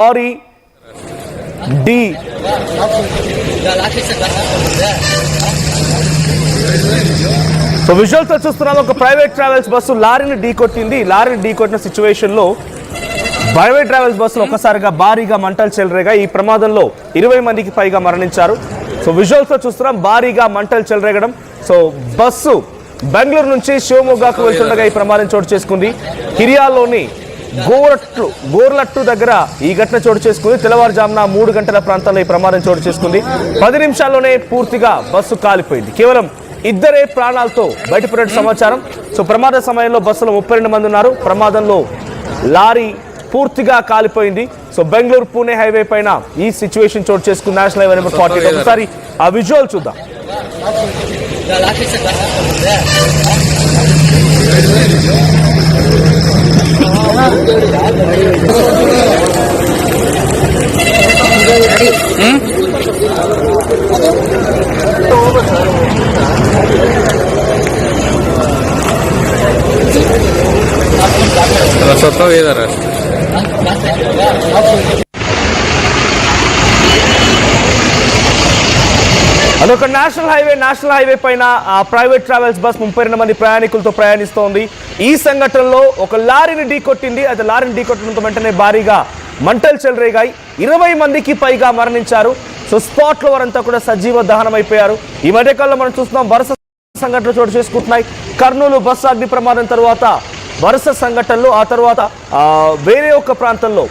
Lorry D so visuals చూస్తున్నాం. ఒక private travels bus లారీని ఢీ కొట్టింది. లారీని ఢీ కొట్టిన సిచ్యువేషన్ లో ప్రైవేట్ ట్రావెల్స్ బస్సులు ఒక్కసారిగా భారీగా మంటలు చెలరేగాయి. ఈ ప్రమాదంలో 20 మందికి పైగా మరణించారు. సో విజువల్స్ చూస్తున్నాం, భారీగా మంటలు చెలరేగడం. సో బస్సు బెంగళూరు నుంచి శివమొగ్గకు వెళ్తుండగా ఈ ప్రమాదం చోటు చేసుకుంది. హిరియాలోని గోర్లట్టు దగ్గర ఈ ఘటన చోటు చేసుకుంది. తెల్లవారుజామున 3 గంటల ప్రాంతంలో ఈ ప్రమాదం చోటు చేసుకుంది. 10 నిమిషాల్లోనే పూర్తిగా బస్సు కాలిపోయింది. కేవలం 2 ప్రాణాలతో బయటపడిన సమాచారం. సో ప్రమాద సమయంలో బస్సులో 32 మంది ఉన్నారు. ప్రమాదంలో లారీ పూర్తిగా కాలిపోయింది. సో బెంగళూరు పూణే హైవే పైన ఈ సిచ్యువేషన్ చోటు చేసుకుంది. National highway number 48. ఒకసారి ఆ విజువల్ చూద్దాం. అదొక నేషనల్ హైవే పైన ప్రైవేట్ ట్రావెల్స్ బస్ 32 మంది ప్రయాణికులతో ప్రయాణిస్తోంది. ఈ సంఘటనలో ఒక లారీని ఢీకొట్టింది. అది లారీని ఢీకొట్టడంతో వెంటనే భారీగా మంటలు చెలరేగాయి. 20 మందికి పైగా మరణించారు. సో స్పాట్ లో వారంతా కూడా సజీవ దహనం అయిపోయారు. ఈ మధ్యకాలంలో మనం చూస్తున్నాం, వరుస సంఘటనలు చోటు చేసుకుంటున్నాయి. కర్నూలు బస్సు అగ్ని ప్రమాదం తర్వాత వరుస సంఘటనలు, ఆ తర్వాత వేరే ఒక ప్రాంతంలో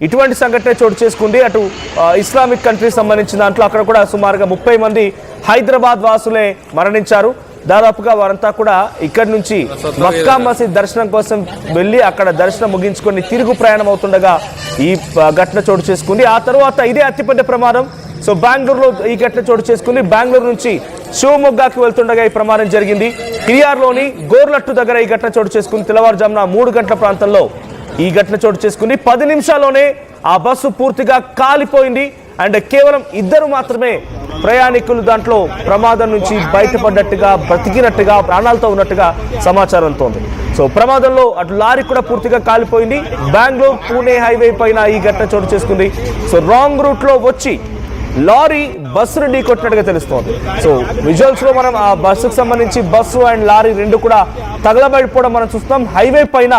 ఇటువంటి సంఘటన చోటు చేసుకుంది. అటు ఇస్లామిక్ కంట్రీ సంబంధించిన దాంట్లో అక్కడ కూడా సుమారుగా 30 మంది హైదరాబాద్ వాసులే మరణించారు. దాదాపుగా వారంతా కూడా ఇక్కడి నుంచి మక్కా మసీద్ దర్శనం కోసం వెళ్ళి అక్కడ దర్శనం ముగించుకొని తిరుగు ప్రయాణం అవుతుండగా ఈ ఘటన చోటు చేసుకుంది. ఆ తర్వాత ఇదే అతిపెద్ద ప్రమాదం. సో బెంగళూరులో ఈ ఘటన చోటు చేసుకుంది. బెంగళూరు నుంచి శివమొగ్గకి వెళ్తుండగా ఈ ప్రమాదం జరిగింది. హిరియార్లోని గోర్లట్టు దగ్గర ఈ ఘటన చోటు చేసుకుంది. తెల్లవారుజామున 3 గంటల ప్రాంతంలో ఈ ఘటన చోటు చేసుకుంది. 10 నిమిషాల్లోనే ఆ బస్సు పూర్తిగా కాలిపోయింది. అండ్ కేవలం 2 మాత్రమే ప్రయాణికులు దాంట్లో ప్రమాదం నుంచి బయటపడ్డట్టుగా, బ్రతికినట్టుగా, ప్రాణాలతో ఉన్నట్టుగా సమాచారంతో ఉంది. సో ప్రమాదంలో అటు లారీ కూడా పూర్తిగా కాలిపోయింది. బెంగళూరు పూణే హైవే పైన ఈ ఘటన చోటు చేసుకుంది. సో రాంగ్ రూట్ లో వచ్చి లారీ బస్సును ఢీ కొట్టినట్టుగా తెలుస్తోంది. సో విజువల్స్ లో మనం ఆ బస్సుకు సంబంధించి బస్సు అండ్ లారీ 2 కూడా తగలబడిపోవడం మనం చూస్తాం. హైవే పైన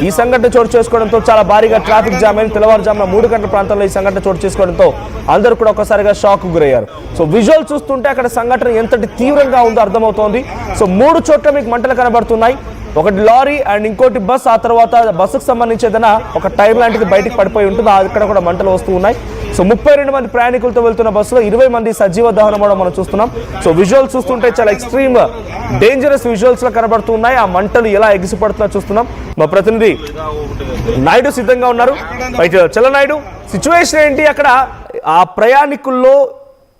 ఈ సంఘటన చోటు చేసుకోవడంతో చాలా భారీగా ట్రాఫిక్ జామ్ అయింది. తెల్లవారుజామున 3 గంటల ప్రాంతంలో ఈ సంఘటన చోటు చేసుకోవడంతో అందరూ కూడా ఒక్కసారిగా షాక్ గురయ్యారు. సో విజువల్ చూస్తుంటే అక్కడ సంఘటన ఎంతటి తీవ్రంగా ఉందో అర్థమవుతోంది. సో 3 చోట్ల మీకు మంటలు కనబడుతున్నాయి. ఒకటి లారీ అండ్ ఇంకోటి బస్. ఆ తర్వాత బస్సుకు సంబంధించి ఏదైనా ఒక టైర్ లాంటిది బయటికి పడిపోయి ఉంటుంది. అక్కడ కూడా మంటలు వస్తూ ఉన్నాయి. సో 32 మంది ప్రయాణికులతో వెళ్తున్న బస్సులో 20 మంది సజీవ దహనం అవడం మనం చూస్తున్నాం. సో విజువల్స్ చూస్తుంటే చాలా ఎక్స్ట్రీమ్ డేంజరస్ విజువల్స్ లా కనబడుతున్నాయి. ఆ మంటలు ఎలా ఎగిసిపడుతున్నా చూస్తున్నాం. మా ప్రతినిధి నాయుడు సిద్ధంగా ఉన్నారు. చల నాయుడు, సిచ్యువేషన్ ఏంటి అక్కడ? ఆ ప్రయాణికుల్లో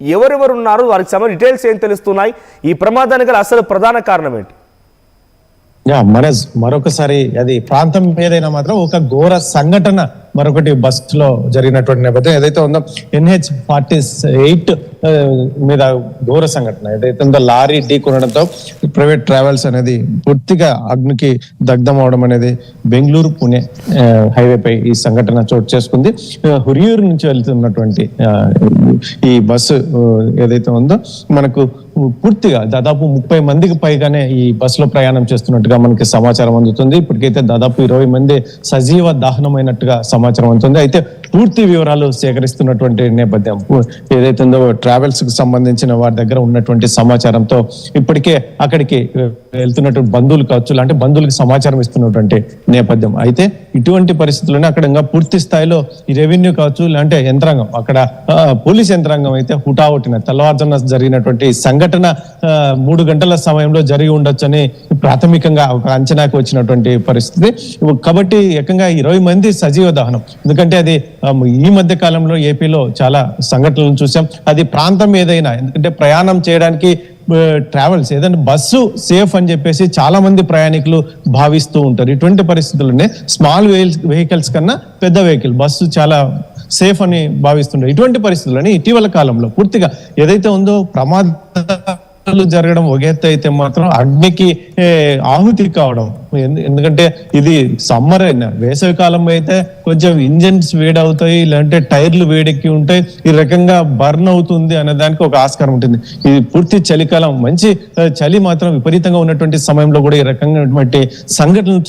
ఎవరెవరు ఉన్నారు, వారికి సంబంధించిన డీటెయిల్స్ ఏం తెలుస్తున్నాయి? ఈ ప్రమాదానికి గల అసలు ప్రధాన కారణం ఏంటి? మనజ్, మరొకసారి అది ప్రాంతం ఏదైనా మాత్రం ఒక ఘోర సంఘటన మరొకటి బస్సులో జరిగినటువంటి నేపథ్యం ఏదైతే ఉందో NH-48 మీద ఘోర సంఘటన ఏదైతే ఉందో లారీ ఢీ కొనడంతో ప్రైవేట్ ట్రావెల్స్ అనేది పూర్తిగా అగ్నికి దగ్ధం అవడం అనేది బెంగళూరు పుణే హైవే పై ఈ సంఘటన చోటు చేసుకుంది. హురియూరు నుంచి వెళ్తున్నటువంటి ఈ బస్సు ఏదైతే ఉందో మనకు పూర్తిగా దాదాపు 30 మందికి పైగానే ఈ బస్సులో ప్రయాణం చేస్తున్నట్టుగా మనకి సమాచారం అందుతుంది. ఇప్పటికైతే దాదాపు 20 మంది సజీవ దహనమైనట్టుగా సమాచారం అందుతుంది. అయితే పూర్తి వివరాలు సేకరిస్తున్నటువంటి నేపథ్యం ఏదైతే ఉందో ట్రావెల్స్ కు సంబంధించిన వారి దగ్గర ఉన్నటువంటి సమాచారంతో ఇప్పటికే అక్కడికి వెళ్తున్నటువంటి బంధువులు కావచ్చు, అంటే బంధువులకు సమాచారం ఇస్తున్నటువంటి నేపథ్యం. అయితే ఇటువంటి పరిస్థితుల్లోనే అక్కడ ఇంకా పూర్తి స్థాయిలో ఈ రెవెన్యూ కావచ్చు, అంటే యంత్రాంగం, అక్కడ పోలీస్ యంత్రాంగం అయితే హుటాహుటిన తెల్లవారుజామున జరిగినటువంటి సంఘటన 3 గంటల సమయంలో జరిగి ఉండొచ్చని ప్రాథమికంగా ఒక అంచనాకు వచ్చినటువంటి పరిస్థితి. కాబట్టి ఏకంగా 20 మంది సజీవ దహనం. ఎందుకంటే అది ఈ మధ్య కాలంలో ఏపీలో చాలా సంఘటనలు చూసాం. అది ప్రాంతం ఏదైనా, ఎందుకంటే ప్రయాణం చేయడానికి ట్రావెల్స్ ఏదైనా బస్సు సేఫ్ అని చెప్పేసి చాలా మంది ప్రయాణికులు భావిస్తూ ఉంటారు. ఇటువంటి పరిస్థితుల్లోనే స్మాల్ వెహికల్స్ కన్నా పెద్ద వెహికల్ బస్సు చాలా సేఫ్ అని భావిస్తుంటారు. ఇటువంటి పరిస్థితుల్లోనే ఇటీవల కాలంలో పూర్తిగా ఏదైతే ఉందో ప్రమాదాలు జరగడం ఒక ఎత్తు అయితే మాత్రం అగ్నికి ఆహుతి కావడం ఎందుకంటే ఇది సమ్మర్ అయినా, వేసవి కాలం అయితే కొంచెం ఇంజన్స్ వేడవుతాయి, లేదంటే టైర్లు వేడెక్కి ఉంటాయి, ఈ రకంగా బర్న్ అవుతుంది అనే దానికి ఒక ఆస్కారం ఉంటుంది. ఇది పూర్తి చలికాలం, మంచి చలి మాత్రం విపరీతంగా ఉన్నటువంటి సమయంలో కూడా ఈ రకంగా సంఘటనలు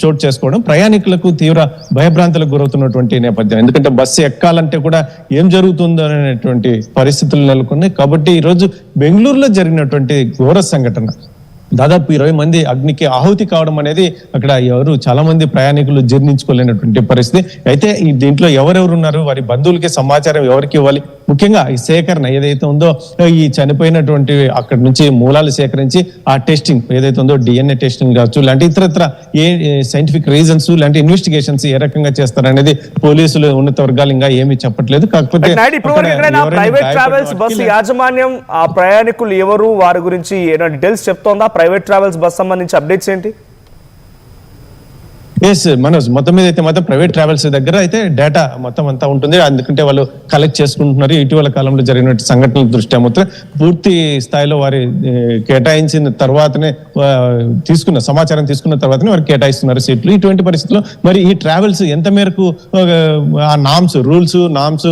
చోటు చేసుకోవడం ప్రయాణికులకు తీవ్ర భయభ్రాంతులకు గురవుతున్నటువంటి నేపథ్యం. ఎందుకంటే బస్సు ఎక్కాలంటే కూడా ఏం జరుగుతుందో అనేటువంటి పరిస్థితులు నెలకొన్నాయి. కాబట్టి ఈ రోజు బెంగళూరులో జరిగినటువంటి ఘోర సంఘటన, దాదాపు 20 మంది అగ్నికి ఆహుతి కావడం అనేది అక్కడ చాలా మంది ప్రయాణికులు జీర్ణించుకోలేనటువంటి పరిస్థితి. అయితే ఈ దీంట్లో ఎవరెవరు ఉన్నారు, వారి బంధువులకి సమాచారం ఎవరికి ఇవ్వాలి, ముఖ్యంగా ఈ సేకరణ ఏదైతే ఉందో, ఈ చనిపోయినటువంటి అక్కడి నుంచి మూలాలు సేకరించి ఆ టెస్టింగ్ ఏదైతే ఉందో, డిఎన్ఏ టెస్టింగ్ కావచ్చు, లాంటి ఇతరత్ర ఏ సైంటిఫిక్ రీజన్స్ లాంటి ఇన్వెస్టిగేషన్స్ ఏ రకంగా చేస్తారనేది పోలీసులు ఉన్నత వర్గాలు ఇంకా ఏమీ చెప్పట్లేదు. కాకపోతే ప్రైవేట్ ట్రావెల్స్ బస్సు యాజమాన్యం ఆ ప్రయాణికులు ఎవరు, వారి గురించి ఏమైనా డీటెయిల్స్ చెప్తోందా? ప్రైవేట్ ట్రావెల్స్ బస్ సంబంధించి అప్డేట్స్ ఏంటి? ఎస్ మనోజ్, మొత్తం మీద అయితే మాత్రం ప్రైవేట్ ట్రావెల్స్ దగ్గర అయితే డేటా మొత్తం అంతా ఉంటుంది. ఎందుకంటే వాళ్ళు కలెక్ట్ చేసుకుంటున్నారు. ఇటీవల కాలంలో జరిగిన సంఘటనల దృష్ట్యా మొత్తం పూర్తి స్థాయిలో వారి కేటాయించిన తర్వాతనే, తీసుకున్న సమాచారం తీసుకున్న తర్వాతనే వారికి కేటాయిస్తున్నారు సీట్లు. ఇటువంటి పరిస్థితుల్లో మరి ఈ ట్రావెల్స్ ఎంత మేరకు ఆ రూల్స్ నామ్స్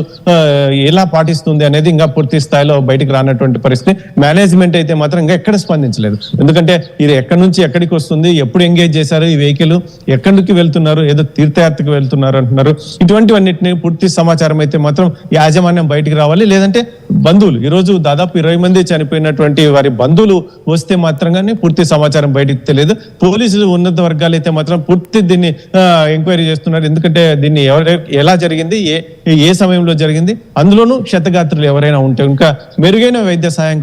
ఎలా పాటిస్తుంది అనేది ఇంకా పూర్తి స్థాయిలో బయటకు రానటువంటి పరిస్థితి. మేనేజ్మెంట్ అయితే మాత్రం ఇంకా ఎక్కడ స్పందించలేదు. ఎందుకంటే ఇది ఎక్కడి నుంచి ఎక్కడికి వస్తుంది, ఎప్పుడు ఎంగేజ్ చేశారు ఈ వెహికల్, ఎక్కడికి వెళ్తున్నారు, ఏదో తీర్థయాత్రకు వెళ్తున్నారు అంటున్నారు. ఇటువంటివన్నిటిని పూర్తి సమాచారం అయితే మాత్రం యాజమాన్యం బయటికి రావాలి. లేదంటే బంధువులు, ఈ రోజు దాదాపు 20 మంది చనిపోయినటువంటి వారి బంధువులు వస్తే మాత్రంగానే పూర్తి సమాచారం బయటికి తెలియదు. పోలీసులు ఉన్నత వర్గాలు అయితే మాత్రం పూర్తి దీన్ని ఎంక్వైరీ చేస్తున్నారు. ఎందుకంటే దీన్ని ఎలా జరిగింది, ఏ సమయంలో జరిగింది, అందులోనూ క్షతగాత్రులు ఎవరైనా ఉంటే ఇంకా మెరుగైన వైద్య సహాయం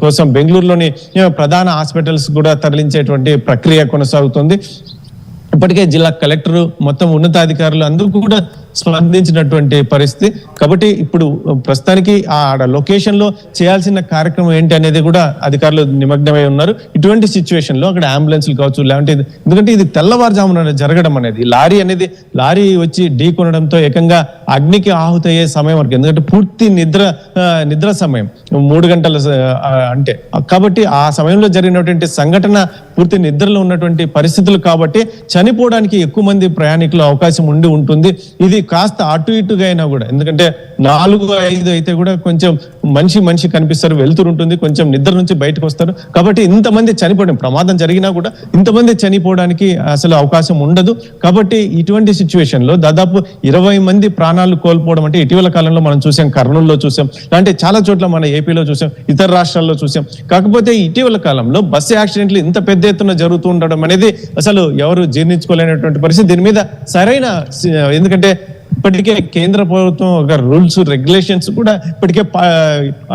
కోసం బెంగళూరులోని ప్రధాన హాస్పిటల్స్ కూడా తరలించేటువంటి ప్రక్రియ కొనసాగుతుంది. ఇప్పటికే జిల్లా కలెక్టర్, మొత్తం ఉన్నతాధికారులు అందరూ కూడా స్పందించినటువంటి పరిస్థితి. కాబట్టి ఇప్పుడు ప్రస్తుతానికి ఆ లొకేషన్ లో చేయాల్సిన కార్యక్రమం ఏంటి అనేది కూడా అధికారులు నిమగ్నమై ఉన్నారు. ఇటువంటి సిచ్యువేషన్ లో అక్కడ అంబులెన్స్లు కావచ్చు, లేదంటే ఎందుకంటే ఇది తెల్లవారుజామున జరగడం అనేది, లారీ వచ్చి ఢీ కొనడంతో ఏకంగా అగ్నికి ఆహుతయ్యే సమయం వరకు, ఎందుకంటే పూర్తి నిద్ర సమయం 3 గంటల అంటే, కాబట్టి ఆ సమయంలో జరిగినటువంటి సంఘటన పూర్తి నిద్రలో ఉన్నటువంటి పరిస్థితులు కాబట్టి చనిపోవడానికి ఎక్కువ మంది ప్రయాణికులు అవకాశం ఉంటుంది. ఇది కాస్త అటు ఇటుగా అయినా కూడా, ఎందుకంటే 4-5 అయితే కూడా కొంచెం మనిషి కనిపిస్తారు, వెళ్తుంటుంది, కొంచెం నిద్ర నుంచి బయటకు వస్తారు. కాబట్టి ఇంతమంది చనిపోవడం, ప్రమాదం జరిగినా కూడా ఇంతమంది చనిపోవడానికి అసలు అవకాశం ఉండదు. కాబట్టి ఇటువంటి సిచ్యువేషన్ లో దాదాపు 20 మంది ప్రాణాలు కోల్పోవడం అంటే ఇటీవల కాలంలో మనం చూసాం, కర్నూలులో చూసాం, అంటే చాలా చోట్ల మన ఏపీలో చూసాం, ఇతర రాష్ట్రాల్లో చూసాం. కాకపోతే ఇటీవల కాలంలో బస్సు యాక్సిడెంట్లు ఇంత పెద్ద ఎత్తున జరుగుతూ ఉండడం అనేది అసలు ఎవరు జీర్ణించుకోలేనటువంటి పరిస్థితి. దీని మీద సరైన, ఎందుకంటే ఇప్పటికే కేంద్ర ప్రభుత్వం ఒక రూల్స్ రెగ్యులేషన్స్ కూడా ఇప్పటికే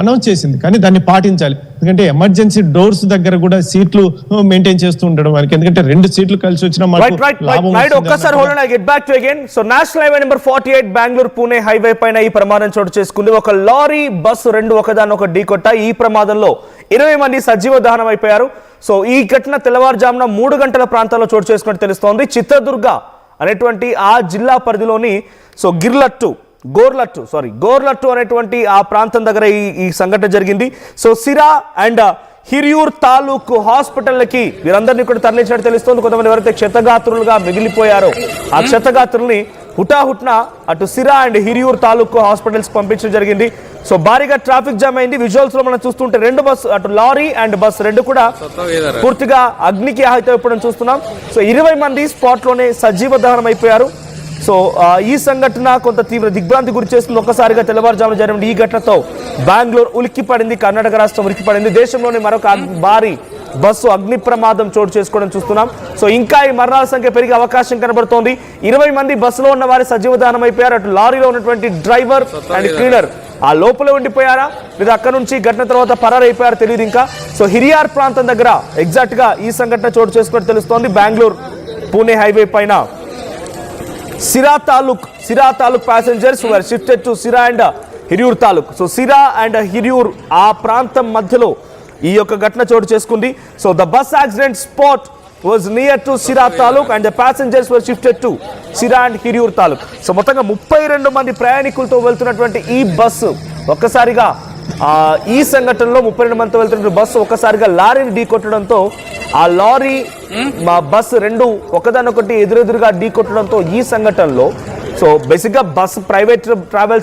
అనౌన్స్ చేసింది, కానీ దాన్ని పాటించాలి. ఎందుకంటే ఎమర్జెన్సీ డోర్స్ దగ్గర కూడా సీట్లు మెయింటైన్ చేస్తూ ఉండడం వారికి, ఎందుకంటే 2 సీట్లు కలిసి వచ్చిన national highway number 48 Bengaluru Pune highway పైన ఈ ప్రమాదం చోటు చేసుకుంది. ఒక లారీ బస్సు 2 ఒకదానొక ఢీకొట్టాయి. ఈ ప్రమాదంలో 20 మంది సజీవ దహనం అయిపోయారు. సో ఈ ఘటన తెల్లవారుజామున 3 గంటల ప్రాంతాల్లో చోటు చేసుకున్నట్టు తెలుస్తోంది. చిత్రదుర్గ అనేటువంటి ఆ జిల్లా పరిధిలోని గోర్లట్టు అనేటువంటి ఆ ప్రాంతం దగ్గర ఈ సంఘటన జరిగింది. సో సిరా అండ్ హిరియూర్ తాలూకు హాస్పిటల్కి వీరందరినీ కూడా తరలించినట్టు తెలుస్తోంది. కొంతమంది ఎవరైతే క్షతగాత్రులుగా మిగిలిపోయారో ఆ క్షతగాత్రుల్ని హుటాహుట్న అటు సిరా అండ్ హిరియూర్ తాలూకు హాస్పిటల్స్ పంపించడం జరిగింది. సో భారీగా ట్రాఫిక్ జామ్ అయింది. విజువల్స్ లో మనం చూస్తుంటే 2 బస్సు, అటు లారీ అండ్ బస్ 2 కూడా పూర్తిగా అగ్నికి ఆహుతైపోవడం చూస్తున్నాం. సో 20 మంది స్పాట్ లోనే సజీవ దహనం అయిపోయారు. సో ఈ సంఘటన కొంత తీవ్ర దిగ్భ్రాంతి గురి చేస్తుంది. ఒక్కసారిగా తెల్లవారుజామున జరిగిన ఈ ఘటనతో బెంగళూరు ఉలిక్కిపడింది, కర్ణాటక రాష్ట్రం ఉలిక్కిపడింది. దేశంలోని మరొక భారీ బస్సు అగ్ని ప్రమాదం చోటు చేసుకోవడం చూస్తున్నాం. సో ఇంకా ఈ మరణాల సంఖ్య పెరిగే అవకాశం కనబడుతోంది. 20 మంది బస్సులో ఉన్న వారి సజీవ దహనం అయిపోయారు. అటు లారీలో ఉన్నటువంటి డ్రైవర్ అండ్ క్లీనర్ ఆ లోపల ఉండిపోయారా లేదా అక్కడ నుంచి ఘటన తర్వాత పరారైపోయారో తెలియదు ఇంకా. సో హిరియార్ ప్రాంతం దగ్గర ఎగ్జాక్ట్ గా ఈ సంఘటన చోటు చేసుకున్నట్టు తెలుస్తోంది. బెంగళూరు పూణే హైవే పైన సిరా taluk passengers were shifted to సిరా అండ్ హిరియూర్ తాలూక్. సో సిరా అండ్ హిరియూర్ ఆ ప్రాంతం మధ్యలో ఈ యొక్క ఘటన చోటు చేసుకుంది. So the bus accident spot was near to Sira Taluk and the passengers were shifted to Sira and Hiriyur Taluk. So మొత్తంగా 32 మంది ప్రయాణికులతో వెళ్తున్నటువంటి ఈ బస్సు ఒక్కసారిగా ఈ సంఘటనలో 32 మందితో వెళ్తున్న బస్సు ఒక్కసారిగా లారీని ఢీకొట్టడంతో ఆ లారీ మా బస్ రెండు ఒకదానొకటి ఎదురెదురుగా ఢీ కొట్టడంతో ఈ సంఘటనలో సో బేసిక్ గా బస్ ప్రైవేట్ ట్రావెల్స్